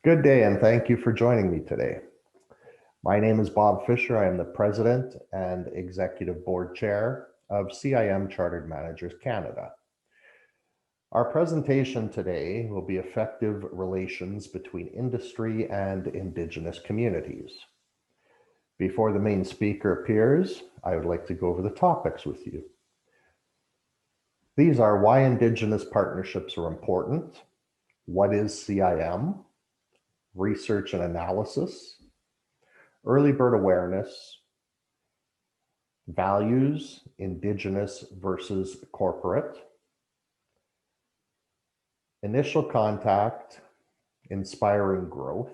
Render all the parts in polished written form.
Good day, and thank you for joining me today. My name is Bob Fisher. I am the President and Executive Board Chair of CIM Chartered Managers Canada. Our presentation today will be effective relations between industry and Indigenous communities. Before the main speaker appears, I would like to go over the topics with you. These are why Indigenous partnerships are important, what is CIM, research and analysis, early bird awareness, values, Indigenous versus corporate, initial contact, inspiring growth,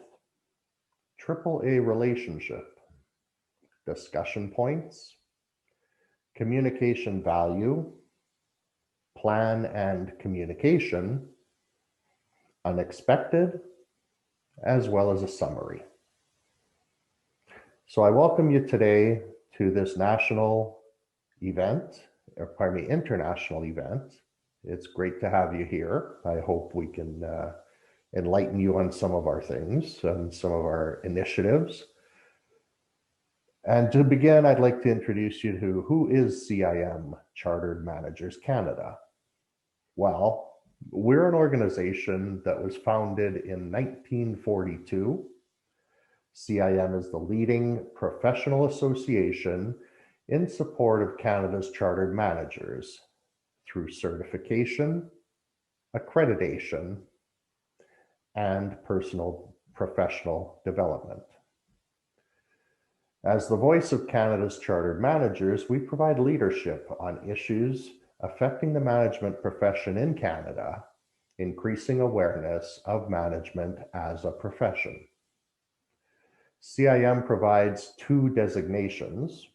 AAA relationship, discussion points, communication value, plan and communication, unexpected, as well as a summary. So I welcome you today to this international event. It's great to have you here. I hope we can enlighten you on some of our things and some of our initiatives. And to begin, I'd like to introduce you to who is CIM Chartered Managers Canada. Well, we're an organization that was founded in 1942. CIM is the leading professional association in support of Canada's chartered managers through certification, accreditation, and personal professional development. As the voice of Canada's chartered managers, we provide leadership on issues affecting the management profession in Canada, increasing awareness of management as a profession. CIM provides 2 designations,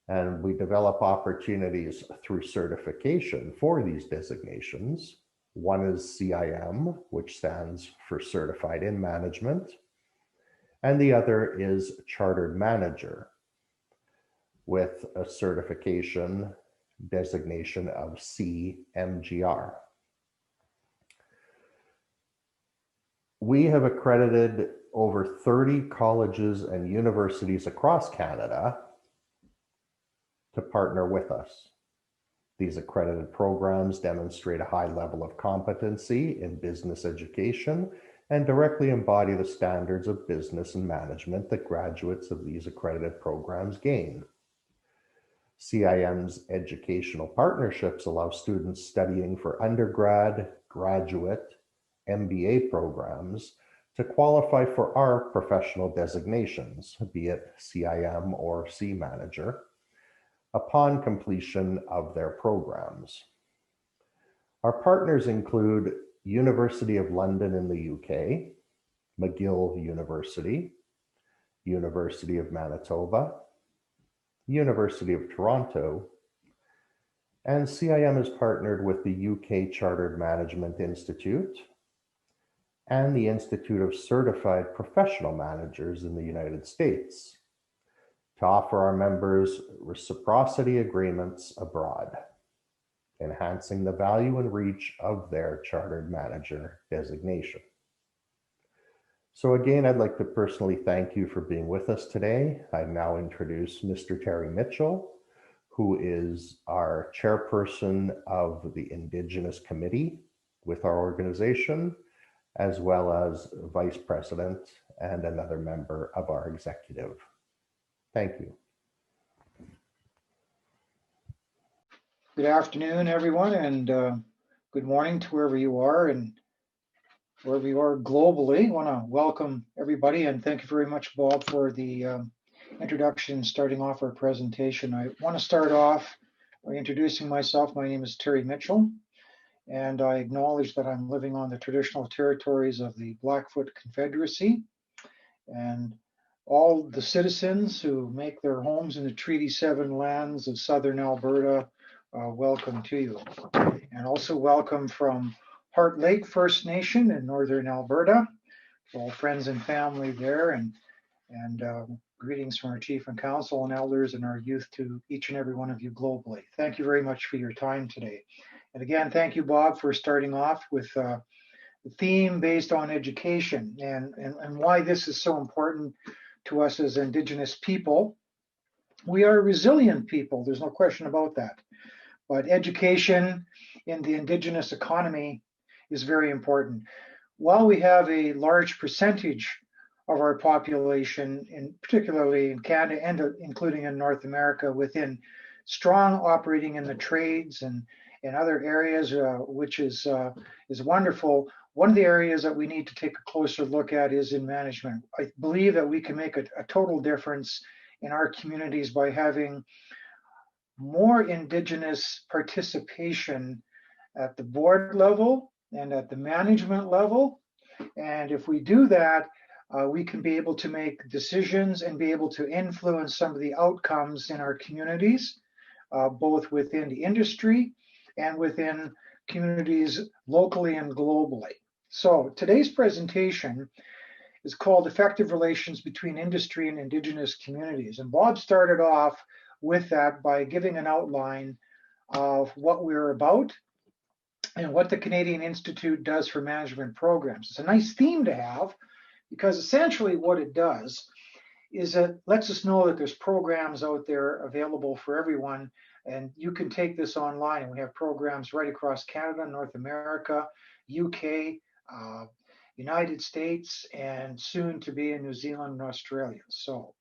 and we develop opportunities through certification for these designations. One is CIM, which stands for Certified in Management, and the other is Chartered Manager, with a certification designation of cim.ca. We have accredited over 30 colleges and universities across Canada to partner with us. These accredited programs demonstrate a high level of competency in business education and directly embody the standards of business and management that graduates of these accredited programs gain. CIM's educational partnerships allow students studying for undergrad, graduate, MBA programs to qualify for our professional designations, be it CIM or C Manager, upon completion of their programs. Our partners include University of London in the UK, McGill University, University of Manitoba, University of Toronto, and CIM is partnered with the UK Chartered Management Institute and the Institute of Certified Professional Managers in the United States to offer our members reciprocity agreements abroad, enhancing the value and reach of their Chartered Manager designation. So again, I'd like to personally thank you for being with us today. I now introduce Mr. Terry Mitchell, who is our chairperson of the Indigenous Committee with our organization, as well as vice president and another member of our executive. Thank you. Good afternoon, everyone, and good morning to wherever you are and wherever you are globally. I want to welcome everybody and thank you very much, Bob, for the introduction starting off our presentation. I want to start off by introducing myself. My name is Terry Mitchell, and I acknowledge that I'm living on the traditional territories of the Blackfoot Confederacy, and all the citizens who make their homes in the Treaty 7 lands of southern Alberta, welcome to you. And also welcome from Heart Lake First Nation in northern Alberta, all friends and family there, and greetings from our Chief and Council and elders and our youth to each and every one of you globally. Thank you very much for your time today. And again, thank you, Bob, for starting off with theme based on education and why this is so important to us as Indigenous people. We are a resilient people, there's no question about that. But education in the Indigenous economy is very important. While we have a large percentage of our population, particularly in Canada and including in North America, within strong operating in the trades and in other areas, which is wonderful. One of the areas that we need to take a closer look at is in management. I believe that we can make a total difference in our communities by having more Indigenous participation at the board level and at the management level. And if we do that, we can be able to make decisions and be able to influence some of the outcomes in our communities, both within the industry and within communities locally and globally. So today's presentation is called Effective Relations Between Industry and Indigenous Communities. And Bob started off with that by giving an outline of what we're about and what the Canadian Institute does for management programs. It's a nice theme to have because essentially what it does is it lets us know that there's programs out there available for everyone, and you can take this online. And we have programs right across Canada, North America, UK, United States, and soon to be in New Zealand and Australia. So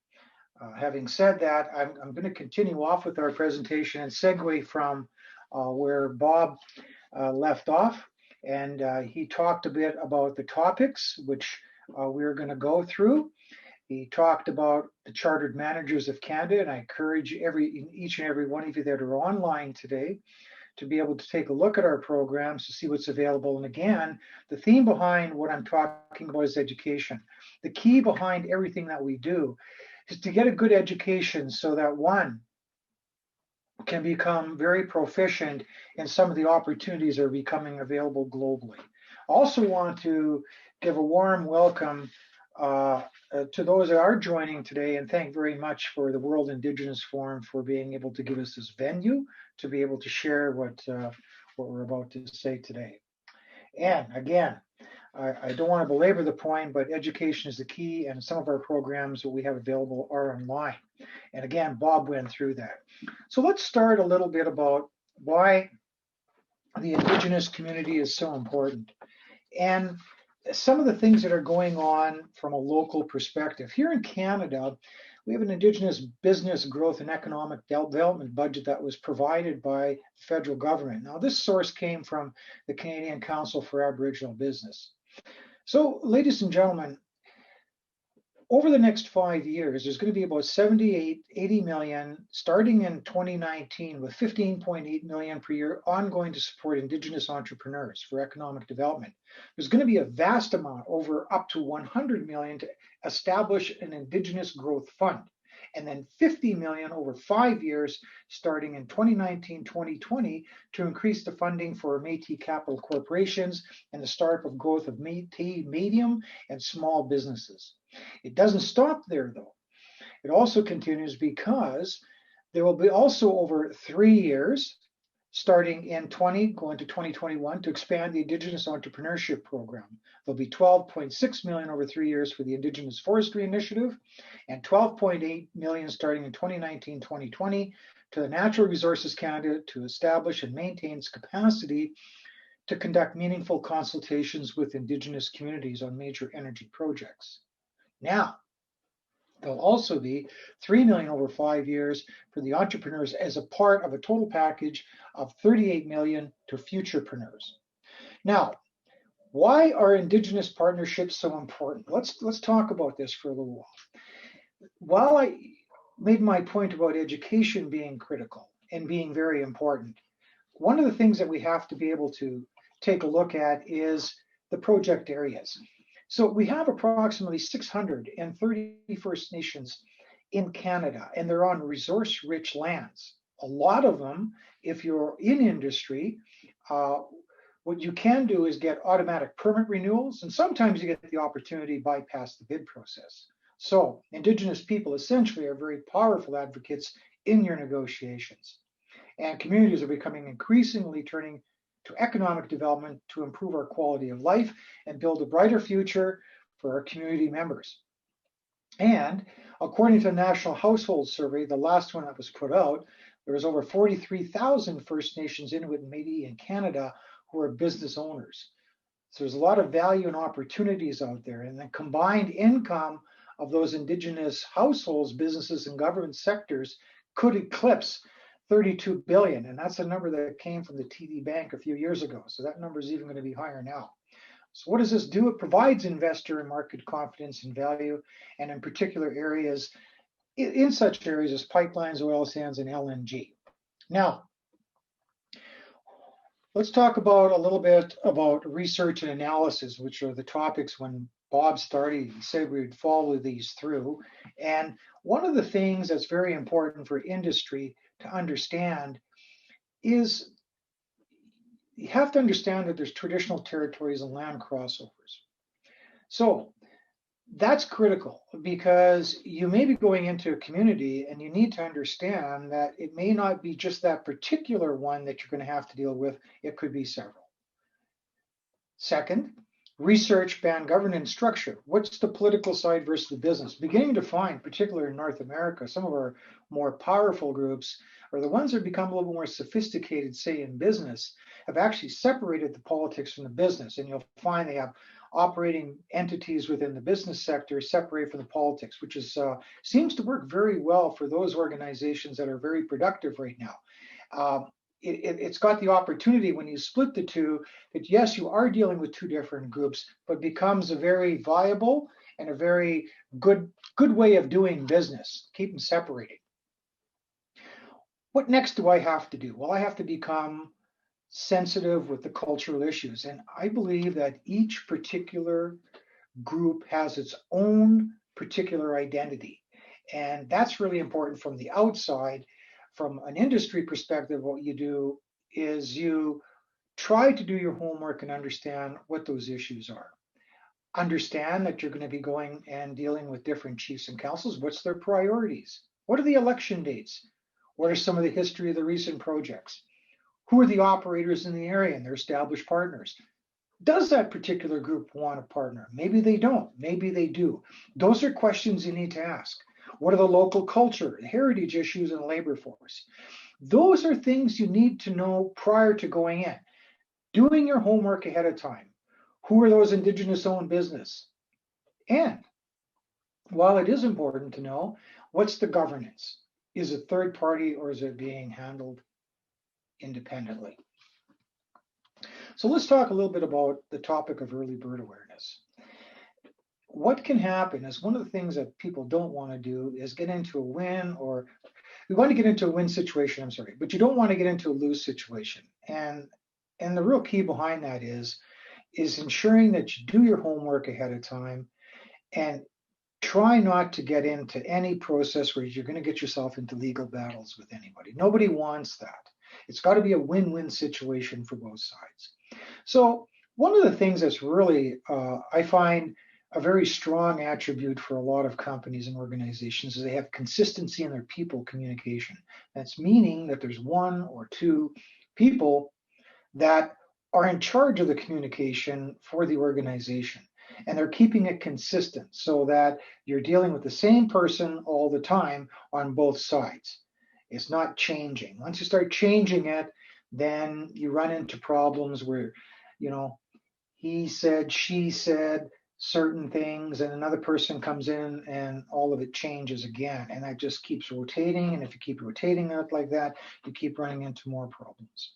having said that, I'm going to continue off with our presentation and segue from where Bob left off. And he talked a bit about the topics which we're going to go through. He talked about the Chartered Managers of Canada, and I encourage each and every one of you that are online today to be able to take a look at our programs to see what's available. And again, the theme behind what I'm talking about is education. The key behind everything that we do is to get a good education so that one can become very proficient in some of the opportunities that are becoming available globally. Also want to give a warm welcome to those that are joining today, and thank very much for the World Indigenous Forum for being able to give us this venue to be able to share what we're about to say today. And again, I don't want to belabor the point, but education is the key, and some of our programs that we have available are online. And again, Bob went through that. So let's start a little bit about why the Indigenous community is so important. And some of the things that are going on from a local perspective. Here in Canada, we have an Indigenous business growth and economic development budget that was provided by the federal government. Now, this source came from the Canadian Council for Aboriginal Business. So, ladies and gentlemen, over the next 5 years, there's going to be about 80 million starting in 2019 with 15.8 million per year ongoing to support Indigenous entrepreneurs for economic development. There's going to be a vast amount, over up to 100 million, to establish an Indigenous growth fund. And then 50 million over 5 years, starting in 2019-2020, to increase the funding for Métis capital corporations and the startup of growth of Métis medium and small businesses. It doesn't stop there, though. It also continues because there will be also over 3 years, starting in 20, going to 2021, to expand the Indigenous Entrepreneurship Program. There'll be 12.6 million over 3 years for the Indigenous Forestry Initiative and 12.8 million starting in 2019-2020 to the Natural Resources Canada to establish and maintain its capacity to conduct meaningful consultations with Indigenous communities on major energy projects. Now, there'll also be 3 million over 5 years for the entrepreneurs as a part of a total package of 38 million to futurepreneurs. Now, why are Indigenous partnerships so important? Let's talk about this for a little while. While I made my point about education being critical and being very important, one of the things that we have to be able to take a look at is the project areas. So we have approximately 630 First Nations in Canada, and they're on resource-rich lands. A lot of them, if you're in industry, what you can do is get automatic permit renewals, and sometimes you get the opportunity to bypass the bid process. So Indigenous people essentially are very powerful advocates in your negotiations. And communities are becoming increasingly turning to economic development to improve our quality of life and build a brighter future for our community members. And according to the National Household Survey, the last one that was put out, there was over 43,000 First Nations, Inuit, and Métis in Canada who are business owners. So there's a lot of value and opportunities out there. And the combined income of those Indigenous households, businesses, and government sectors could eclipse 32 billion. And that's a number that came from the TD Bank a few years ago. So that number is even going to be higher now. So what does this do? It provides investor and market confidence and value, and in particular areas, in such areas as pipelines, oil sands, and LNG. Now, let's talk about a little bit about research and analysis, which are the topics when Bob started. He said we would follow these through. And one of the things that's very important for industry to understand is you have to understand that there's traditional territories and land crossovers. So that's critical because you may be going into a community and you need to understand that it may not be just that particular one that you're going to have to deal with. It could be several. Second, research band governance structure. What's the political side versus the business? Beginning to find, particularly in North America, some of our more powerful groups are the ones that have become a little more sophisticated, say in business, have actually separated the politics from the business. And you'll find they have operating entities within the business sector separate from the politics, which is seems to work very well for those organizations that are very productive right now. It's got the opportunity when you split the two that yes, you are dealing with two different groups, but becomes a very viable and a very good way of doing business. Keep them separated. What next do I have to do? Well, I have to become sensitive with the cultural issues. And I believe that each particular group has its own particular identity. And that's really important from the outside. From an industry perspective, what you do is you try to do your homework and understand what those issues are. Understand that you're going to be going and dealing with different chiefs and councils. What's their priorities? What are the election dates? What are some of the history of the recent projects? Who are the operators in the area and their established partners? Does that particular group want a partner? Maybe they don't. Maybe they do. Those are questions you need to ask. What are the local culture, heritage issues, and labor force? Those are things you need to know prior to going in. Doing your homework ahead of time. Who are those Indigenous-owned business? And while it is important to know, what's the governance? Is it third party or is it being handled independently? So let's talk a little bit about the topic of early bird awareness. What can happen is one of the things that people don't want to do is get into a win, or we want to get into a win situation, but you don't want to get into a lose situation. And the real key behind that is ensuring that you do your homework ahead of time and try not to get into any process where you're going to get yourself into legal battles with anybody. Nobody wants that. It's got to be a win-win situation for both sides. So one of the things that's really, I find a very strong attribute for a lot of companies and organizations is they have consistency in their people communication. That's meaning that there's one or two people that are in charge of the communication for the organization. And they're keeping it consistent so that you're dealing with the same person all the time on both sides. It's not changing. Once you start changing it, then you run into problems where, he said, she said certain things, and another person comes in and all of it changes again. And that just keeps rotating. And if you keep rotating it like that, you keep running into more problems.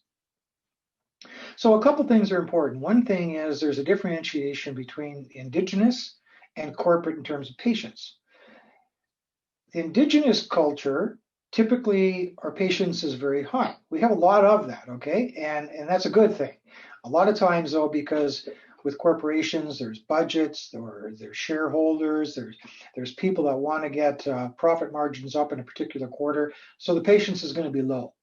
So a couple things are important. One thing is there's a differentiation between Indigenous and corporate in terms of patience. The Indigenous culture, typically our patience is very high. We have a lot of that, okay? And that's a good thing. A lot of times though, because with corporations, there's budgets, or there's shareholders, there's people that want to get profit margins up in a particular quarter. So the patience is going to be low.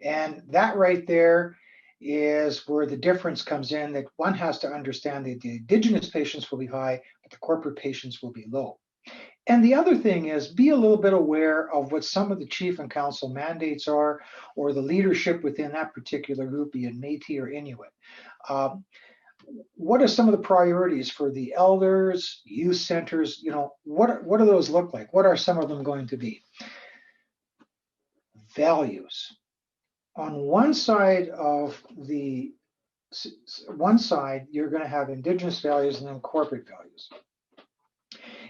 And that right there is where the difference comes in, that one has to understand that the Indigenous patients will be high, but the corporate patients will be low. And the other thing is be a little bit aware of what some of the chief and council mandates are, or the leadership within that particular group, be it Métis or Inuit. Um, what are some of the priorities for the elders, youth centers? What do those look like? What are some of them going to be? Values. On one side, you're going to have Indigenous values and then corporate values.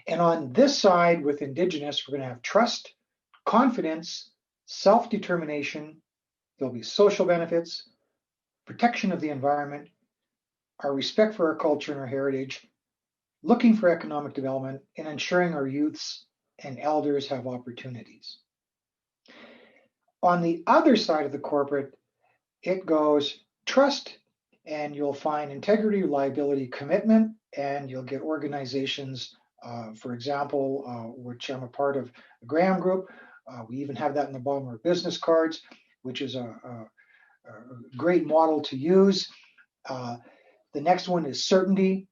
And on this side with Indigenous, we're going to have trust, confidence, self-determination. There'll be social benefits, protection of the environment, our respect for our culture and our heritage, looking for economic development, and ensuring our youths and elders have opportunities. On the other side of the corporate, it goes trust, and you'll find integrity, reliability, commitment, and you'll get organizations, for example, which I'm a part of, the Graham Group. We even have that in the bottom of our business cards, which is a great model to use. The next one is certainty,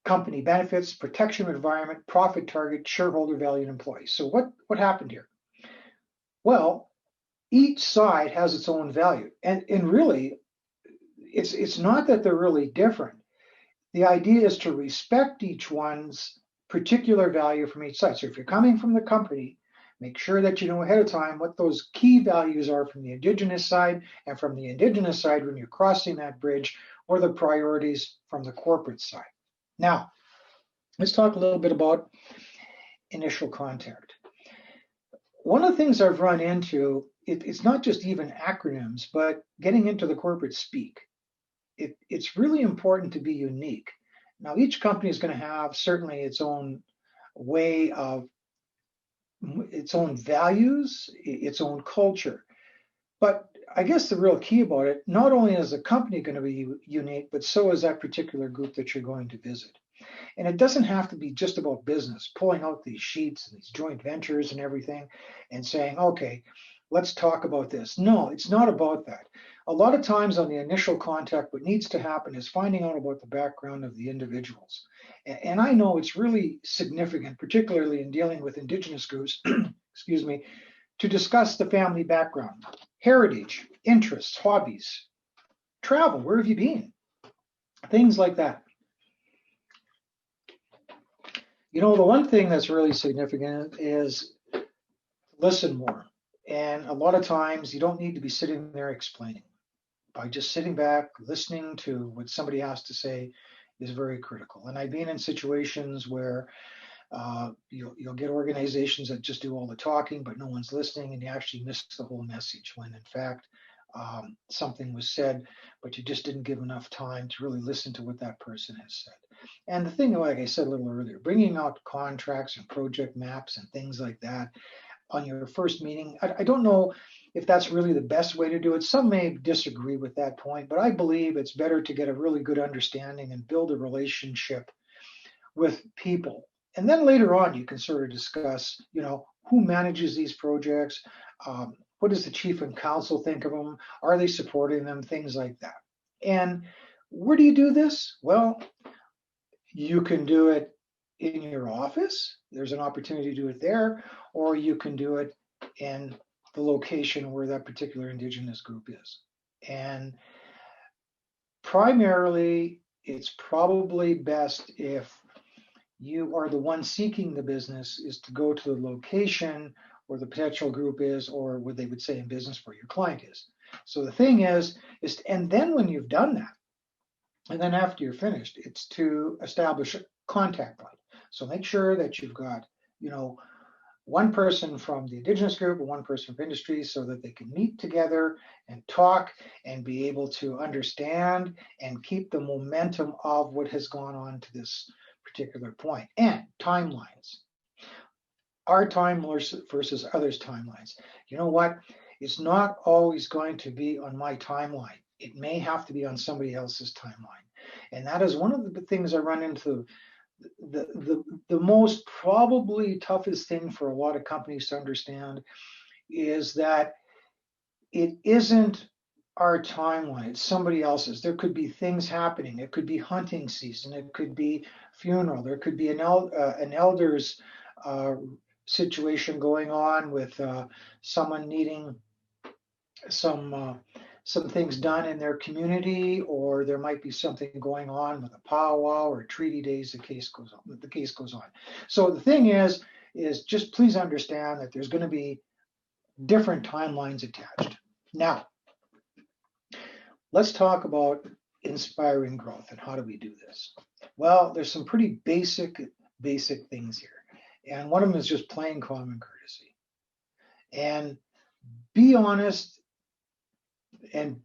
company benefits, protection of environment, profit target, shareholder value, and employees. So what happened here? Well, each side has its own value, and really, it's not that they're really different. The idea is to respect each one's particular value from each side. So if you're coming from the company, make sure that you know ahead of time what those key values are from the Indigenous side, and from the Indigenous side, when you're crossing that bridge, or the priorities from the corporate side. Now, let's talk a little bit about initial contact. One of the things I've run into, it's not just even acronyms, but getting into the corporate speak. It's really important to be unique. Now, each company is going to have certainly its own way of, its own values, its own culture. But I guess the real key about it, not only is the company going to be unique, but so is that particular group that you're going to visit. And it doesn't have to be just about business, pulling out these sheets and these joint ventures and everything and saying, okay, let's talk about this. No, it's not about that. A lot of times on the initial contact, what needs to happen is finding out about the background of the individuals. And I know it's really significant, particularly in dealing with Indigenous groups, excuse me, to discuss the family background, heritage, interests, hobbies, travel, where have you been? Things like that. The one thing that's really significant is listen more. And a lot of times you don't need to be sitting there explaining. By just sitting back, listening to what somebody has to say is very critical. And I've been in situations where you'll get organizations that just do all the talking, but no one's listening, and you actually miss the whole message when in fact something was said, but you just didn't give enough time to really listen to what that person has said. And the thing, like I said a little earlier, bringing out contracts and project maps and things like that on your first meeting, I don't know if that's really the best way to do it. Some may disagree with that point, but I believe it's better to get a really good understanding and build a relationship with people. And then later on, you can sort of discuss, who manages these projects? What does the chief and council think of them? Are they supporting them? Things like that. And where do you do this? Well, you can do it in your office. There's an opportunity to do it there, or you can do it in the location where that particular Indigenous group is. And primarily, it's probably best if you are the one seeking the business is to go to the location where the potential group is, or what they would say in business where your client is. So the thing is and then when you've done that, and then after you're finished, it's to establish a contact point. So make sure that you've got, one person from the Indigenous group and one person from industry, so that they can meet together and talk and be able to understand and keep the momentum of what has gone on to this particular point. And timelines. Our time versus others' timelines. You know what? It's not always going to be on my timeline. It may have to be on somebody else's timeline. And that is one of the things I run into. The most probably toughest thing for a lot of companies to understand is that it isn't our timeline, it's somebody else's. There could be things happening. It could be hunting season. It could be funeral. There could be an elder's situation going on with someone needing some things done in their community, or there might be something going on with a powwow or treaty days. The case goes on. So the thing is just please understand that there's going to be different timelines attached. Now, let's talk about inspiring growth and how do we do this? Well, there's some pretty basic things here. And one of them is just plain common courtesy. And be honest and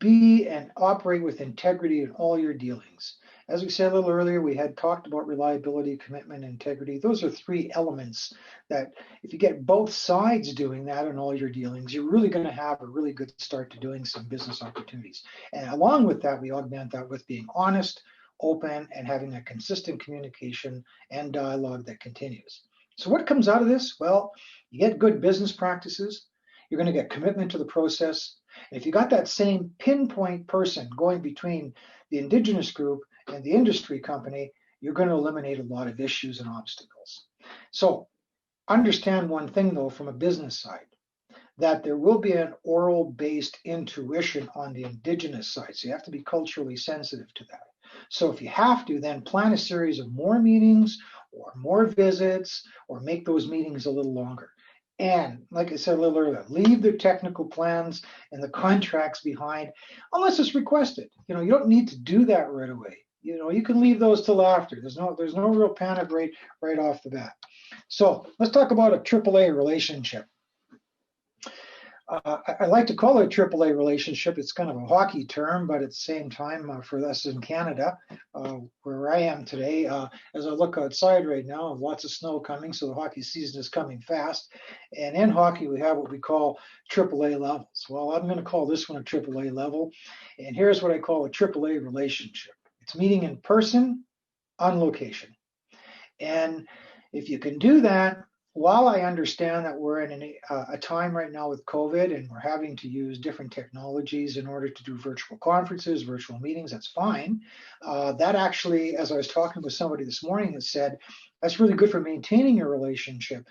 operate with integrity in all your dealings. As we said a little earlier, we had talked about reliability, commitment, and integrity. Those are three elements that if you get both sides doing that in all your dealings, you're really going to have a really good start to doing some business opportunities. And along with that, we augment that with being honest, open, and having a consistent communication and dialogue that continues. So what comes out of this? Well, you get good business practices. You're going to get commitment to the process. And if you got that same pinpoint person going between the Indigenous group and the industry company, you're going to eliminate a lot of issues and obstacles. So understand one thing, though, from a business side, that there will be an oral-based intuition on the Indigenous side. So you have to be culturally sensitive to that. So if you have to, then plan a series of more meetings or more visits or make those meetings a little longer. And like I said a little earlier, leave the technical plans and the contracts behind unless it's requested. You don't need to do that right away. You can leave those till after. There's no real panic right off the bat. So let's talk about a AAA relationship. I like to call it a AAA relationship. It's kind of a hockey term, but at the same time, for us in Canada, where I am today, as I look outside right now, lots of snow coming, so the hockey season is coming fast. And in hockey, we have what we call AAA levels. Well, I'm going to call this one a AAA level. And here's what I call a AAA relationship. It's meeting in person, on location. And if you can do that, while I understand that we're in a time right now with COVID and we're having to use different technologies in order to do virtual conferences, virtual meetings, that's fine. That actually, as I was talking with somebody this morning, that said, that's really good for maintaining your relationship.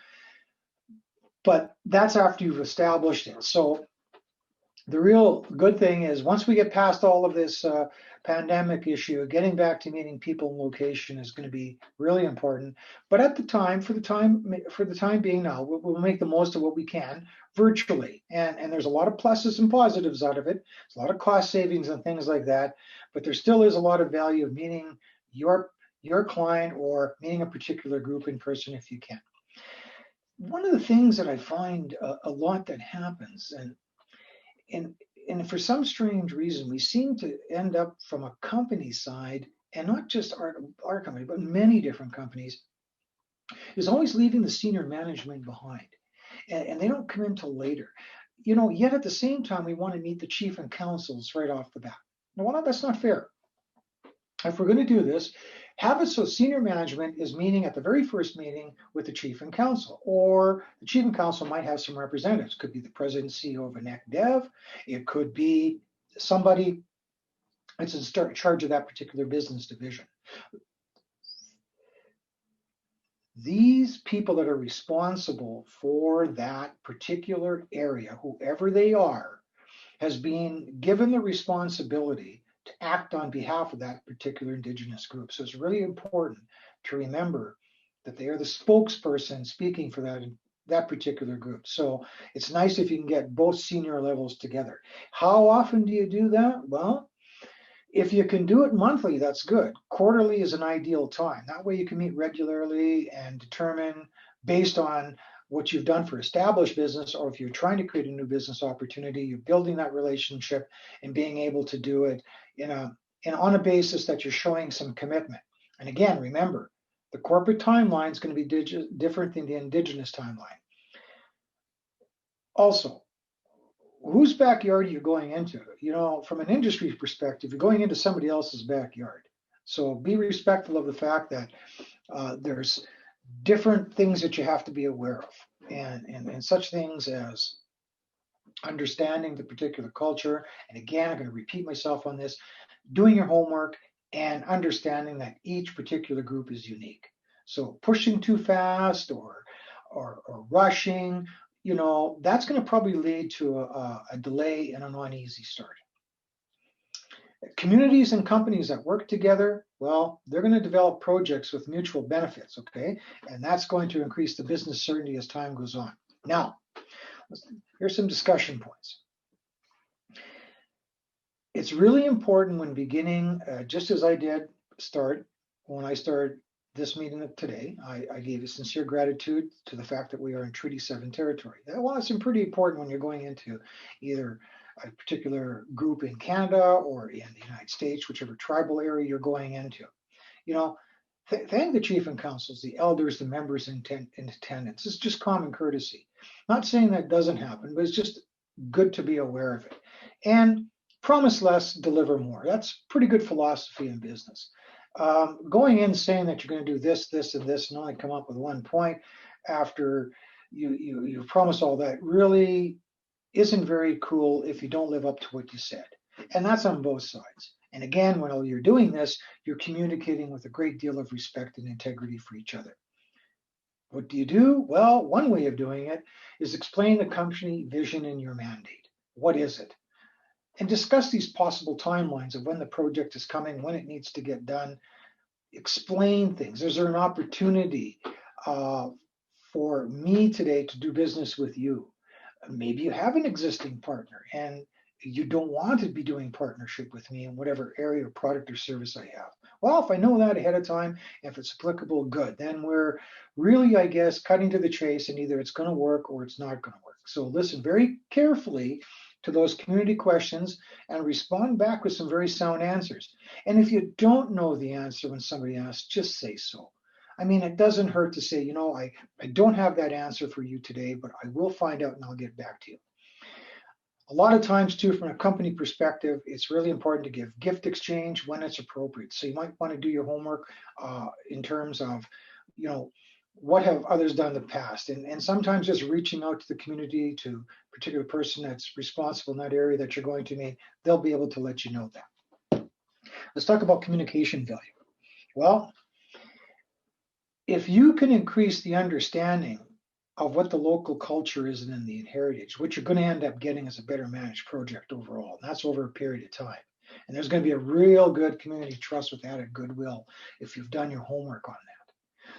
But that's after you've established it. So the real good thing is once we get past all of this pandemic issue, getting back to meeting people in location is going to be really important. But at the time, for the time being now, we'll make the most of what we can virtually. And there's a lot of pluses and positives out of it. There's a lot of cost savings and things like that. But there still is a lot of value of meeting your client or meeting a particular group in person if you can. One of the things that I find a lot that happens, and for some strange reason, we seem to end up from a company side, and not just our company, but many different companies, is always leaving the senior management behind. And they don't come in till later. Yet at the same time, we want to meet the chief and councils right off the bat. Now, that's not fair. If we're going to do this, have it so senior management is meeting at the very first meeting with the chief and council, or the chief and council might have some representatives. It could be the president and CEO of a NEC Dev. It could be somebody that's in charge of that particular business division. These people that are responsible for that particular area, whoever they are, has been given the responsibility to act on behalf of that particular Indigenous group. So it's really important to remember that they are the spokesperson speaking for that particular group. So it's nice if you can get both senior levels together. How often do you do that? Well, if you can do it monthly, that's good. Quarterly is an ideal time. That way you can meet regularly and determine based on what you've done for established business, or if you're trying to create a new business opportunity, you're building that relationship and being able to do it on a basis that you're showing some commitment. And again, remember, the corporate timeline is going to be different than the Indigenous timeline. Also, whose backyard are you going into? From an industry perspective, you're going into somebody else's backyard. So be respectful of the fact that there's different things that you have to be aware of, and such things as understanding the particular culture. And again, I'm going to repeat myself on this, doing your homework and understanding that each particular group is unique. So pushing too fast or or rushing, that's going to probably lead to a delay and an uneasy start. Communities and companies that work together, well, they're going to develop projects with mutual benefits, okay? And that's going to increase the business certainty as time goes on. Now, here's some discussion points. It's really important when beginning, just as I did when I started this meeting today, I gave a sincere gratitude to the fact that we are in Treaty 7 territory. Well, it's pretty important when you're going into either a particular group in Canada or in the United States, whichever tribal area you're going into. Thank the chief and councils, the elders, the members in attendance. It's just common courtesy. Not saying that doesn't happen, but it's just good to be aware of it. And promise less, deliver more. That's pretty good philosophy in business. Going in saying that you're going to do this, this, and this, and only come up with one point after you promise all that really isn't very cool if you don't live up to what you said. And that's on both sides. And again, when you're doing this, you're communicating with a great deal of respect and integrity for each other. What do you do? Well, one way of doing it is explain the company vision and your mandate. What is it? And discuss these possible timelines of when the project is coming, when it needs to get done. Explain things. Is there an opportunity for me today to do business with you? Maybe you have an existing partner and you don't want to be doing partnership with me in whatever area of product or service I have. Well, if I know that ahead of time, if it's applicable, good. Then we're really, I guess, cutting to the chase, and either it's going to work or it's not going to work. So listen very carefully to those community questions and respond back with some very sound answers. And if you don't know the answer when somebody asks, just say so. I mean, it doesn't hurt to say, I don't have that answer for you today, but I will find out and I'll get back to you. A lot of times too, from a company perspective, it's really important to give gift exchange when it's appropriate. So you might want to do your homework in terms of, what have others done in the past? And sometimes just reaching out to the community, to a particular person that's responsible in that area that you're going to meet, they'll be able to let you know that. Let's talk about communication value. Well, if you can increase the understanding of what the local culture is and the heritage, what you're going to end up getting is a better managed project overall. And that's over a period of time. And there's going to be a real good community trust with added goodwill if you've done your homework on that.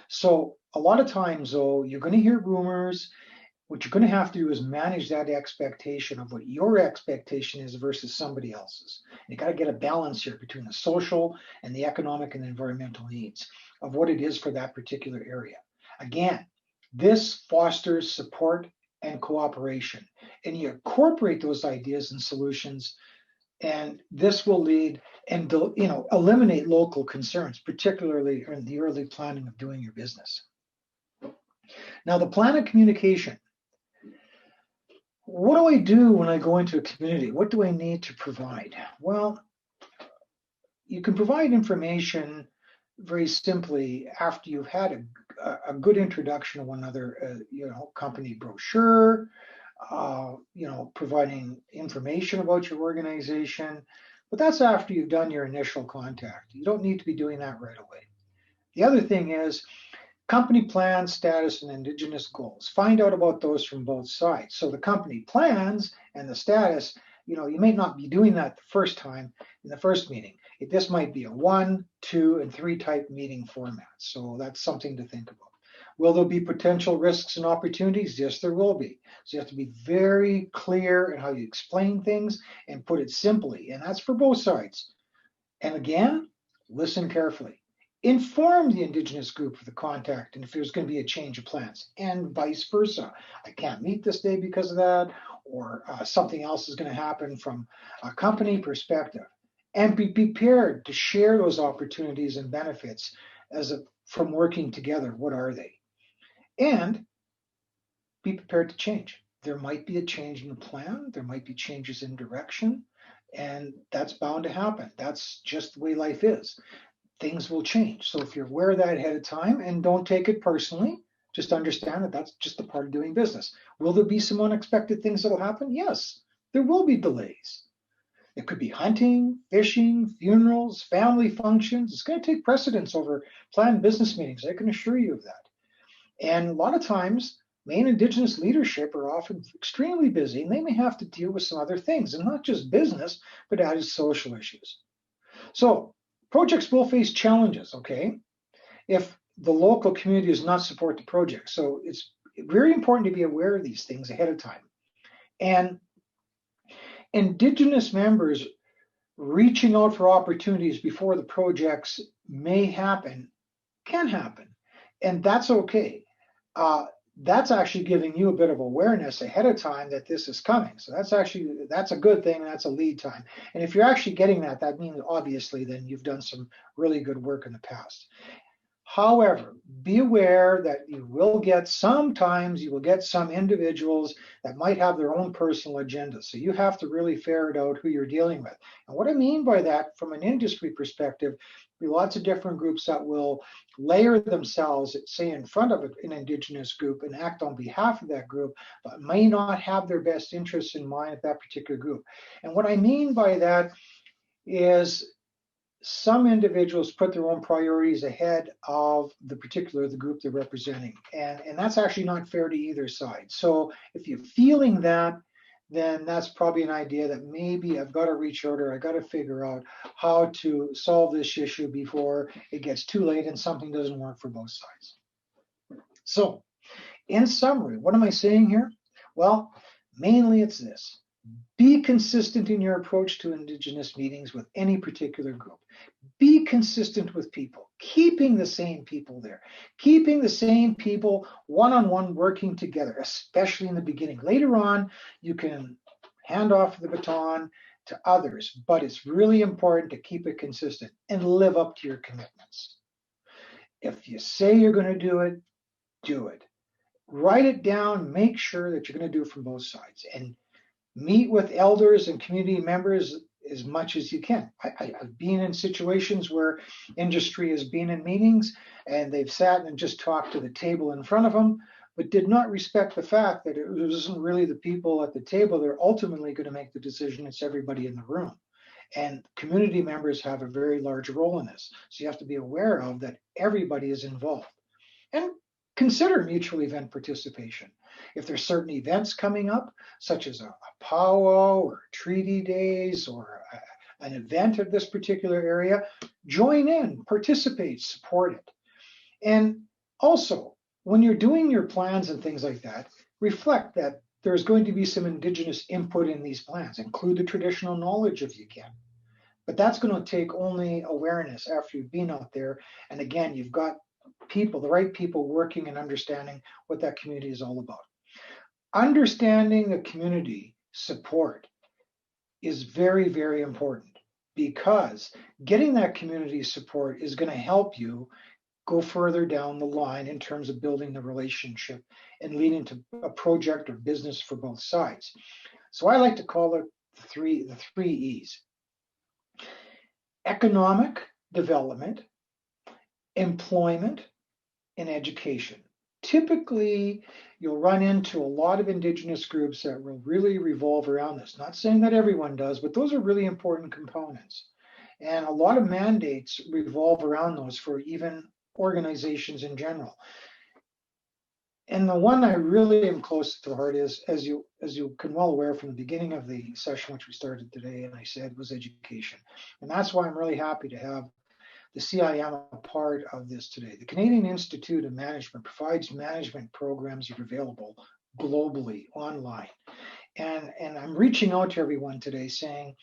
So a lot of times, though, you're going to hear rumors. What you're going to have to do is manage that expectation of what your expectation is versus somebody else's. You got to get a balance here between the social and the economic and environmental needs of what it is for that particular area. Again, this fosters support and cooperation, and you incorporate those ideas and solutions, and this will lead and eliminate local concerns, particularly in the early planning of doing your business. Now, the plan of communication. What do I do when I go into a community? What do I need to provide? Well, you can provide information very simply after you've had a good introduction of one another, company brochure, providing information about your organization. But that's after you've done your initial contact. You don't need to be doing that right away. The other thing is company plan, status, and Indigenous goals. Find out about those from both sides. So the company plans and the status, you may not be doing that the first time in the first meeting. This might be a 1, 2, and 3 type meeting format. So that's something to think about. Will there be potential risks and opportunities? Yes, there will be. So you have to be very clear in how you explain things and put it simply. And that's for both sides. And again, listen carefully. Inform the Indigenous group of the contact and if there's going to be a change of plans, and vice versa. I can't meet this day because of that, or something else is going to happen from a company perspective. And be prepared to share those opportunities and benefits from working together. What are they? And be prepared to change. There might be a change in the plan. There might be changes in direction, and that's bound to happen. That's just the way life is. Things will change. So if you're aware of that ahead of time, and don't take it personally, just understand that that's just a part of doing business. Will there be some unexpected things that will happen? Yes, there will be delays. It could be hunting, fishing, funerals, family functions. It's going to take precedence over planned business meetings. I can assure you of that. And a lot of times, main Indigenous leadership are often extremely busy, and they may have to deal with some other things, and not just business, but as social issues. So projects will face challenges, okay, if the local community does not support the project. So it's very important to be aware of these things ahead of time. And Indigenous members reaching out for opportunities before the projects may happen can happen, and that's okay. Uh, that's actually giving you a bit of awareness ahead of time that this is coming. So that's a good thing. That's a lead time. And if you're actually getting that, that means obviously then you've done some really good work in the past. However, be aware that sometimes you will get some individuals that might have their own personal agenda. So you have to really ferret out who you're dealing with. And what I mean by that from an industry perspective, be lots of different groups that will layer themselves, say, in front of an Indigenous group and act on behalf of that group, but may not have their best interests in mind at that particular group. And what I mean by that is some individuals put their own priorities ahead of the group they're representing. And that's actually not fair to either side. So if you're feeling that, then that's probably an idea that maybe I've got to reach out or I got to figure out how to solve this issue before it gets too late and something doesn't work for both sides. So in summary, what am I saying here? Well, mainly it's this. Be consistent in your approach to Indigenous meetings with any particular group. Be consistent with people, keeping the same people there, keeping the same people one-on-one working together, especially in the beginning. Later on, you can hand off the baton to others, but it's really important to keep it consistent and live up to your commitments. If you say you're going to do it, do it. Write it down, make sure that you're going to do it from both sides, and meet with elders and community members as much as you can. I've been in situations where industry has been in meetings and they've sat and just talked to the table in front of them, but did not respect the fact that it wasn't really the people at the table. They're ultimately going to make the decision. It's everybody in the room. And community members have a very large role in this. So you have to be aware of that everybody is involved. And consider mutual event participation. If there's certain events coming up, such as a powwow or treaty days or an event of this particular area, join in, participate, support it. And also, when you're doing your plans and things like that, reflect that there's going to be some Indigenous input in these plans. Include the traditional knowledge if you can. But that's going to take only awareness after you've been out there. And again, you've got people, the right people working and understanding what that community is all about. Understanding the community support is very, very important because getting that community support is going to help you go further down the line in terms of building the relationship and leading to a project or business for both sides. So I like to call it the three E's: economic development, employment, and education. Typically, you'll run into a lot of Indigenous groups that will really revolve around this. Not saying that everyone does, but those are really important components. And a lot of mandates revolve around those for even organizations in general. And the one I really am close to heart is, as you can well aware from the beginning of the session, which we started today, and I said, was education. And that's why I'm really happy to have the CIM a part of this today. The Canadian Institute of Management provides management programs that are available globally online. And I'm reaching out to everyone today saying,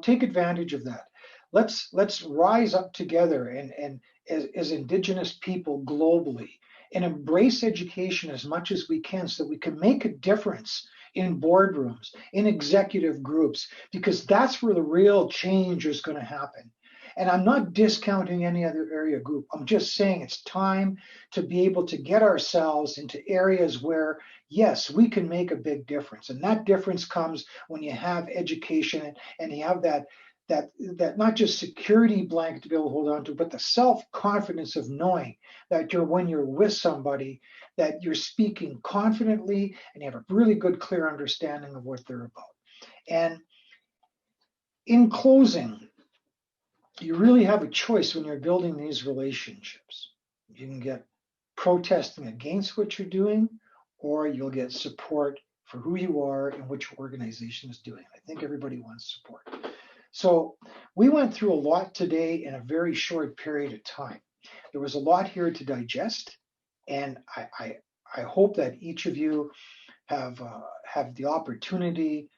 take advantage of that. Let's rise up together and as Indigenous people globally and embrace education as much as we can so that we can make a difference in boardrooms, in executive groups, because that's where the real change is going to happen. And I'm not discounting any other area group. I'm just saying it's time to be able to get ourselves into areas where, yes, we can make a big difference. And that difference comes when you have education and you have that not just security blanket to be able to hold on to, but the self-confidence of knowing that when you're with somebody, that you're speaking confidently and you have a really good, clear understanding of what they're about. And in closing, you really have a choice when you're building these relationships. You can get protesting against what you're doing, or you'll get support for who you are and what your organization is doing. I think everybody wants support. So we went through a lot today in a very short period of time. There was a lot here to digest, and I hope that each of you have the opportunity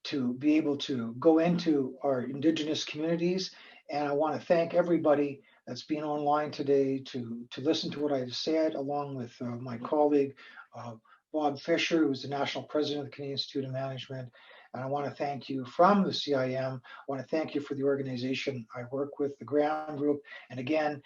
to be able to go into our Indigenous communities. And I want to thank everybody that's been online today to listen to what I've said, along with my colleague uh, Bob Fisher, who's the national president of the Canadian Institute of Management. And I want to thank you from the CIM. I want to thank you for the organization I work with, the Graham Group. And again,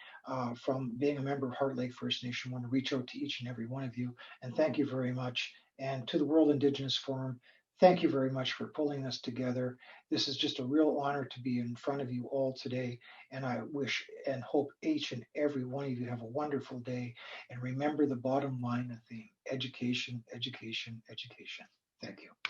from being a member of Heart Lake First Nation, I want to reach out to each and every one of you. And thank you very much. And to the World Indigenous Forum, thank you very much for pulling this together. This is just a real honor to be in front of you all today. And I wish and hope each and every one of you have a wonderful day. And remember the bottom line of the theme: education, education, education. Thank you.